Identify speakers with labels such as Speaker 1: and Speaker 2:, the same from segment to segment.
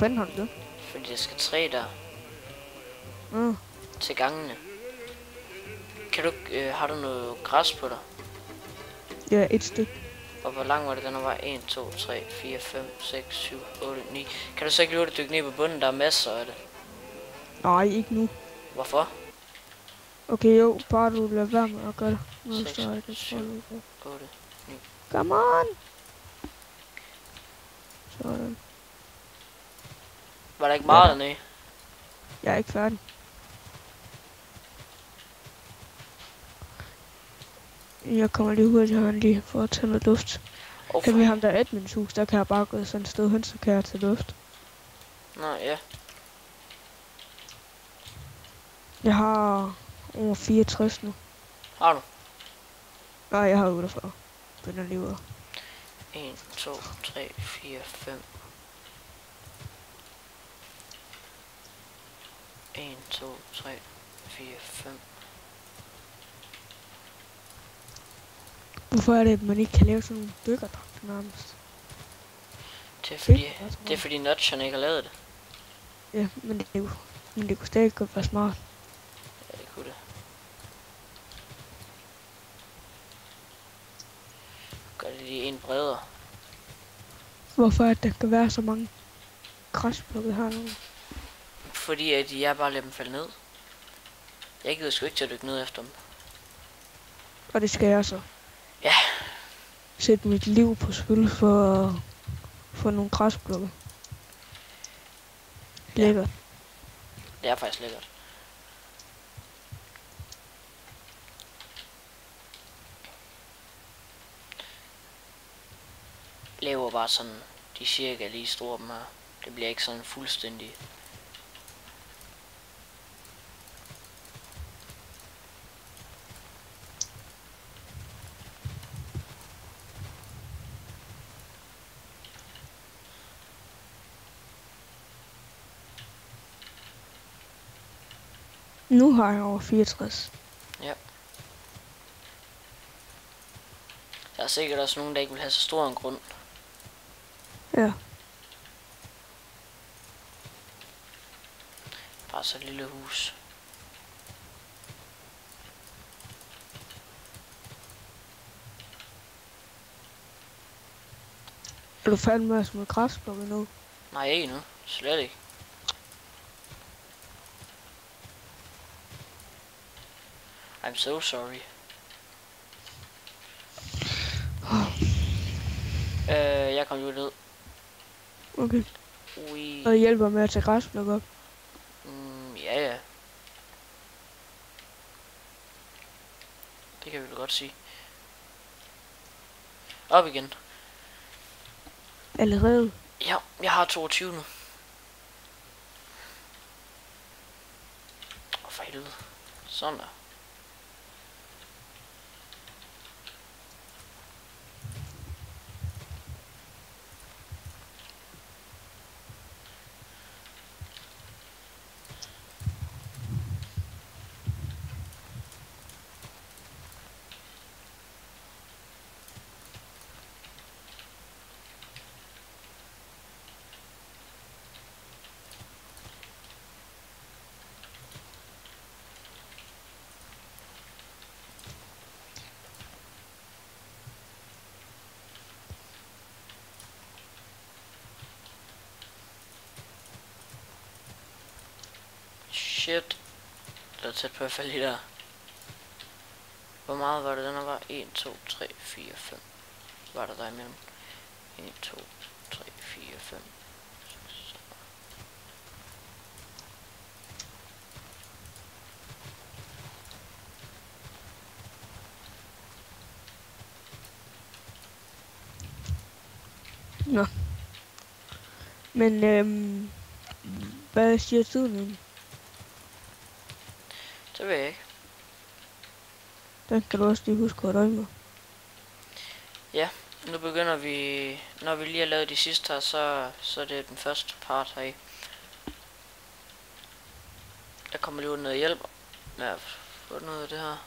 Speaker 1: fanden har du det?
Speaker 2: Fordi der skal 3 der. Til gangene. Kan du har du noget græs på dig?
Speaker 1: Ja, et stykke.
Speaker 2: Og hvor lang var det, den var? 1, 2, 3, 4, 5, 6, 7, 8, 9. Kan du så ikke lade dykke ned på bunden? Der er masser af det.
Speaker 1: Nej, ikke nu.
Speaker 2: Hvorfor?
Speaker 1: Okay, jo, bare du lader være med at gøre det. Nu
Speaker 2: 6,
Speaker 1: står jeg det
Speaker 2: 7, 8, 9.
Speaker 1: Come on! Sådan.
Speaker 2: Var der ikke meget dernede?
Speaker 1: Jeg er ikke færdig. Jeg kommer lige hurtigt herhen lige for at tage noget luft. Kan vi ham der admins hus, der kan jeg bare gå sådan et sted hen, så kan jeg tage luft.
Speaker 2: Nå, ja.
Speaker 1: Jeg har over 64 nu.
Speaker 2: Har du?
Speaker 1: Nej, jeg har 48. Begynder lige ud.
Speaker 2: 1, 2, 3, 4, 5. 1, 2, 3, 4, 5.
Speaker 1: Hvorfor er det, at man ikke kan lave sådan nogle dykkerdragter nærmest?
Speaker 2: Det er fordi notcherne ikke har lavet det.
Speaker 1: Ja, men det kunne stadig godt være smart.
Speaker 2: Ja, det kunne det. Gør det lige en bredere.
Speaker 1: Hvorfor at der kan være så mange græsblokke her nu?
Speaker 2: Fordi at jeg bare lader dem falde ned. Jeg gider sgu ikke til at dykke ned efter dem.
Speaker 1: Og det skal jeg så.
Speaker 2: Ja.
Speaker 1: Sætte mit liv på spil for nogle græsblokke. Lækkert.
Speaker 2: Det er faktisk lækkert. Laver bare sådan, de cirka lige store dem her. Det bliver ikke sådan fuldstændig.
Speaker 1: Nu har jeg over 64.
Speaker 2: Ja. Der er sikkert også nogen, der ikke vil have så stor en grund.
Speaker 1: Ja.
Speaker 2: Bare så et lille hus.
Speaker 1: Er du færdig med at smide græsblokke nu?
Speaker 2: Nej, ikke nu. Slet ikke. I'm so sorry. Jeg kom jo ned.
Speaker 1: Okay. Og jeg hjælper med at tage græsblokke op.
Speaker 2: Ja, ja. Det kan vi da godt sige. Op igen.
Speaker 1: Allerede?
Speaker 2: Ja, jeg har 22 nu. For helvede. Sådan der. Shit. Det er tæt på at falde i der. Hvor meget var det, den var? 1, 2, 3, 4, 5. Var der imellem? 1, 2, 3, 4, 5. 6, 7.
Speaker 1: Nå. Men hvad siger tiden egentlig?
Speaker 2: Det ved jeg ikke.
Speaker 1: Den kan du også lige huske at øje med.
Speaker 2: Ja, nu begynder vi, når vi lige har lavet de sidste her, så er det den første part her i. Der kommer lige ud noget hjælp med at få noget af det her.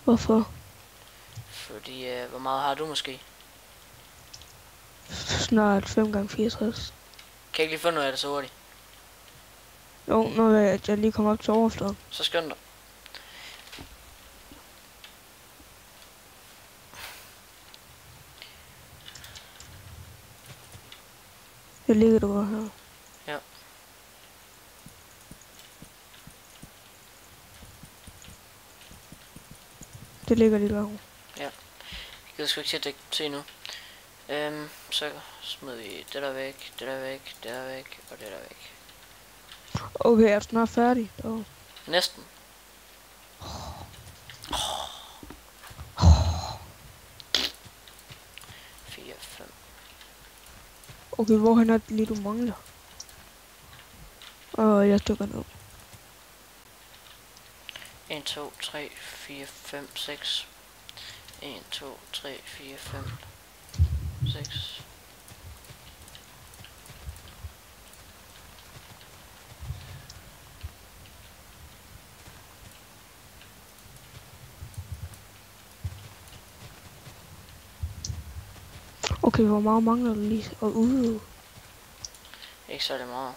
Speaker 1: Hvorfor?
Speaker 2: Fordi, hvor meget har du måske?
Speaker 1: Snart 5 gange 64.
Speaker 2: Kan jeg ikke lige finde ud af det så hurtigt?
Speaker 1: Jo, når jeg lige kommer op til overfladen.
Speaker 2: Så skynd dig.
Speaker 1: Det ligger du her.
Speaker 2: Ja.
Speaker 1: Det ligger lige derovre.
Speaker 2: Ja. Jeg gider sgu ikke til at dække til nu. Så smider vi det der væk, det der væk, det der væk, og det der væk.
Speaker 1: Okay, er du snart færdig? Oh.
Speaker 2: Næsten. Fire, fem.
Speaker 1: Okay, hvorhen er det lige, du mangler? Og jeg stykker ned.
Speaker 2: 1, 2, 3, 4, 5, 6. 1, 2, 3, 4, 5, 6.
Speaker 1: Okay, hvor meget mangler du lige? Og
Speaker 2: Ikke særlig meget.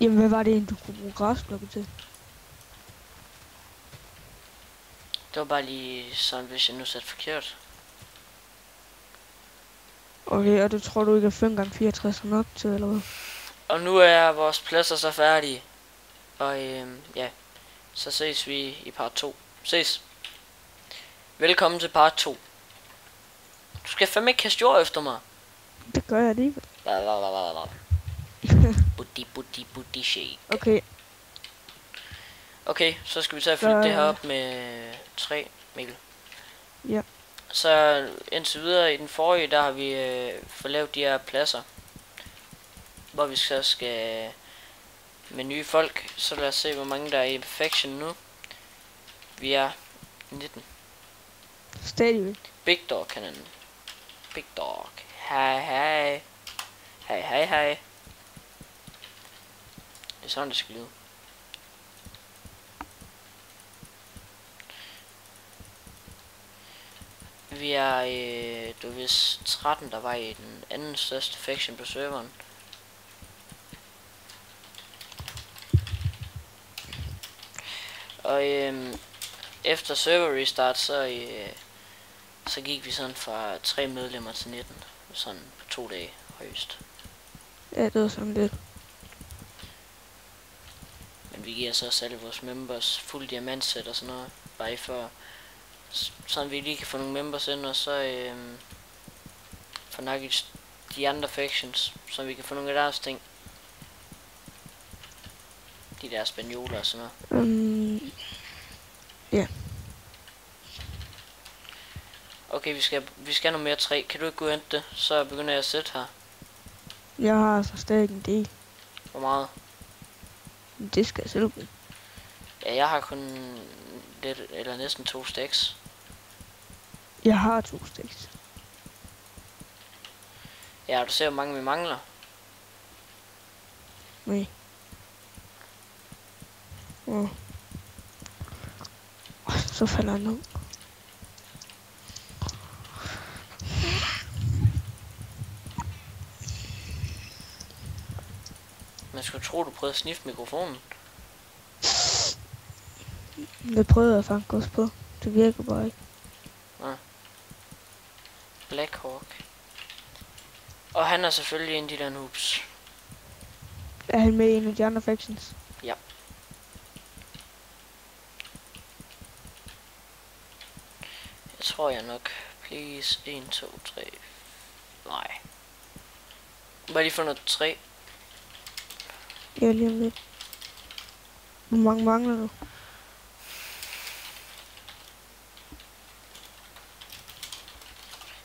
Speaker 1: Jamen, hvad var det egentlig, du kunne bruge græsblokke til?
Speaker 2: Det var bare lige sådan, hvis jeg nu satte forkert.
Speaker 1: Okay, og du tror du ikke, at 5x64 er nok til, eller hvad?
Speaker 2: Og nu er vores pladser så færdige. Og ja, så ses vi i part 2. Ses. Velkommen til part 2. Du skal fandme ikke kaste jord efter mig.
Speaker 1: Det gør jeg alligevel.
Speaker 2: Butti shake.
Speaker 1: Okay.
Speaker 2: Okay, så skal vi tage at fylde det her op med 3, Mikkel.
Speaker 1: Ja.
Speaker 2: Så indtil videre i den forrige, der har vi fået lavet de her pladser. Hvor vi så skal med nye folk. Så lad os se, hvor mange der er i perfection nu. Vi er 19.
Speaker 1: Stadigvæk.
Speaker 2: Big Dog kananen. Big Dog. Hej hej. Hej hej hej. Det er sådan det skal lyde. Vi er du vist 13 der var i den anden største faction på serveren. Og efter server restart så gik vi sådan fra 3 medlemmer til 19, sådan på 2 dage højst.
Speaker 1: Ja, det var sådan lidt.
Speaker 2: Men vi giver så også alle vores members fuld diamantsæt og sådan noget, bare for sådan vi lige kan få nogle members ind, og så få nakket de andre factions, så vi kan få nogle af deres ting. De der spanioler og sådan noget.
Speaker 1: Ja.
Speaker 2: Okay, vi skal noget mere træ. Kan du ikke gå og hente det? Så begynder jeg at sætte her.
Speaker 1: Jeg har altså stadig en del.
Speaker 2: Hvor meget?
Speaker 1: Det skal jeg selv bruge.
Speaker 2: Ja, jeg har kun lidt, eller næsten 2 stacks.
Speaker 1: Jeg har 2 stacks.
Speaker 2: Ja, du ser hvor mange vi mangler.
Speaker 1: Nej. Så falder jeg ned.
Speaker 2: Man skulle tro, du prøvede at sniffe mikrofonen.
Speaker 1: Det prøvede jeg faktisk også på. Det virker bare ikke.
Speaker 2: Ja. Black Hawk. Og han er selvfølgelig en af de der noobs.
Speaker 1: Er han med i en af de andre factions?
Speaker 2: Ja. Jeg tror jeg nok. Please. 1, 2, 3. Nej. Bare lige få noget 3.
Speaker 1: Ja, lige om lidt. Hvor mange mangler du?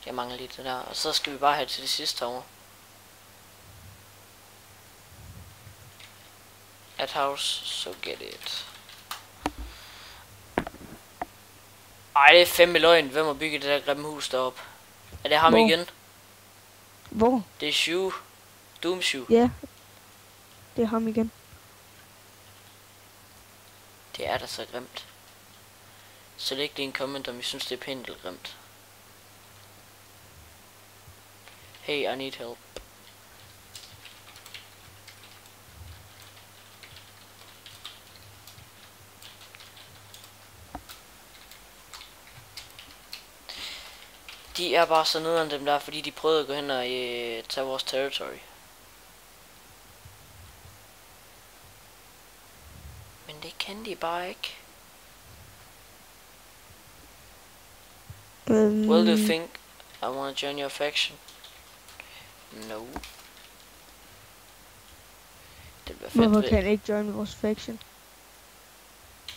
Speaker 2: Jeg mangler lige det der. Og så skal vi bare have til det sidste herovre. At house, so get it. Ej, det er fandme løgn. Hvem har bygget det der grimme hus deroppe? Er det ham igen?
Speaker 1: Hvor?
Speaker 2: Det er Shoe. Doom Shoe.
Speaker 1: Ja. Det er ham igen.
Speaker 2: Det er da så grimt. Så læg det i en comment, om I synes det er pænt eller grimt. Hey, I need help. De er bare så nederen dem der, fordi de prøvede at gå hen og tage vores territory. Men det kan de bare ikke. Will you think I want to join your faction? No. Det bliver fedt.
Speaker 1: Hvorfor kan han ikke join vores faction?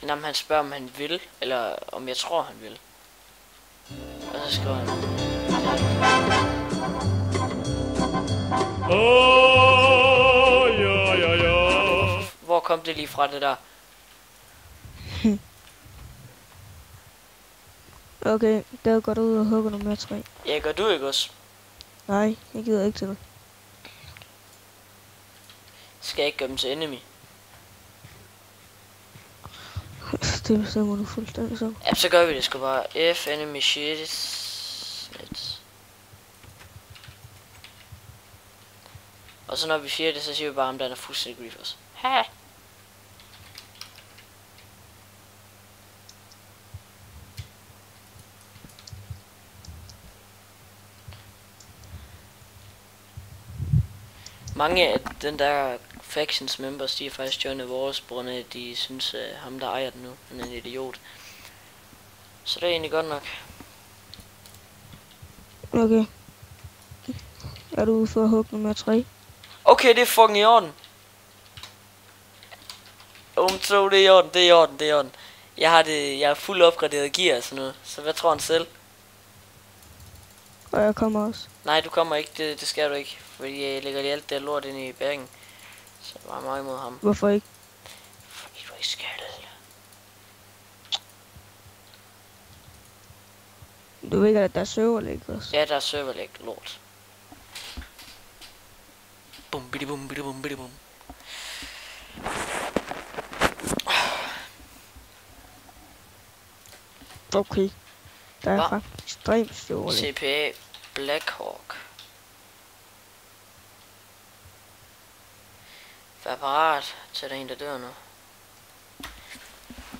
Speaker 2: Jamen han spørger om han vil, eller om jeg tror han vil. Og så skriver han. Hvor kom det lige fra det der?
Speaker 1: Okay, der går du ud og hugger noget mere træ.
Speaker 2: Ja, gør du ikke også?
Speaker 1: Nej, jeg gider ikke til det.
Speaker 2: Skal jeg ikke gøre dem til enemy?
Speaker 1: Det bestemmer du fuldstændig så.
Speaker 2: Ja, så gør vi det sgu bare. F enemy shit. Og så når vi siger det, så siger vi bare, om den er fuldstændig griefers. Ha! Mange af den der factions members, de er faktisk joinet vores, på grund af at de synes, at ham der ejer den nu, han er en idiot. Så det er egentlig godt nok.
Speaker 1: Okay. Er du ude for at hugge noget mere træ?
Speaker 2: Okay, det er fucking i orden. Så det er i orden, det er i orden, det er i orden. Jeg er fuldt opgraderet gear og sådan noget, så hvad tror han selv?
Speaker 1: Og jeg kommer også.
Speaker 2: Nej, du kommer ikke, det skal du ikke, fordi jeg lægger lige alt det lort ind i bæringen. Så jeg var meget imod ham.
Speaker 1: Hvorfor ikke?
Speaker 2: Fordi du ikke skal.
Speaker 1: Du ved ikke, at der er serverlæg også?
Speaker 2: Ja, der er serverlæg lort. Bum bidi bum bidi bum bidi bum.
Speaker 1: Okay. Der er faktisk ekstremt serverlæg.
Speaker 2: CPA Blackhawk. Vær parat til der er en, der dør nu.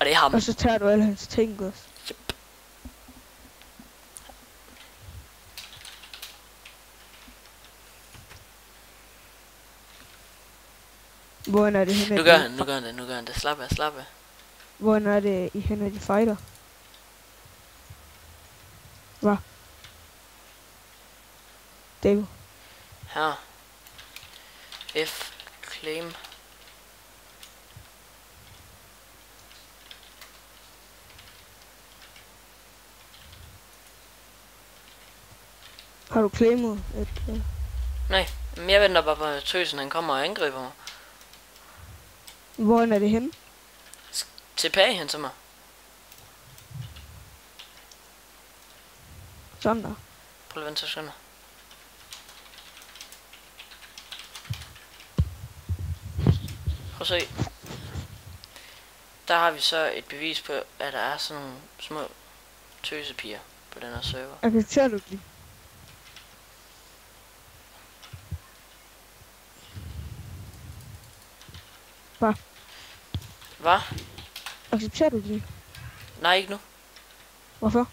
Speaker 2: Og det er ham.
Speaker 1: Og så tager du alle hans ting også.
Speaker 2: Yep.
Speaker 1: Hvor er det henne?
Speaker 2: Nu gør han det. Slap af.
Speaker 1: Hvor er det i henne, de fighter? Hvad? David.
Speaker 2: Her. F. Claim.
Speaker 1: Har du claimet et...
Speaker 2: Nej, men jeg venter bare på at tøsen, han kommer og angriber mig.
Speaker 1: Hvor er det henne?
Speaker 2: Tilbage hen til mig.
Speaker 1: Sådan der.
Speaker 2: Prøv at vente til sekunder. Prøv at se. Der har vi så et bevis på, at der er sådan nogle små tøsepiger på den her server.
Speaker 1: Accepterer du det? Hvad?
Speaker 2: Hvad?
Speaker 1: Accepterer du det?
Speaker 2: Nej, ikke nu.
Speaker 1: Hvorfor?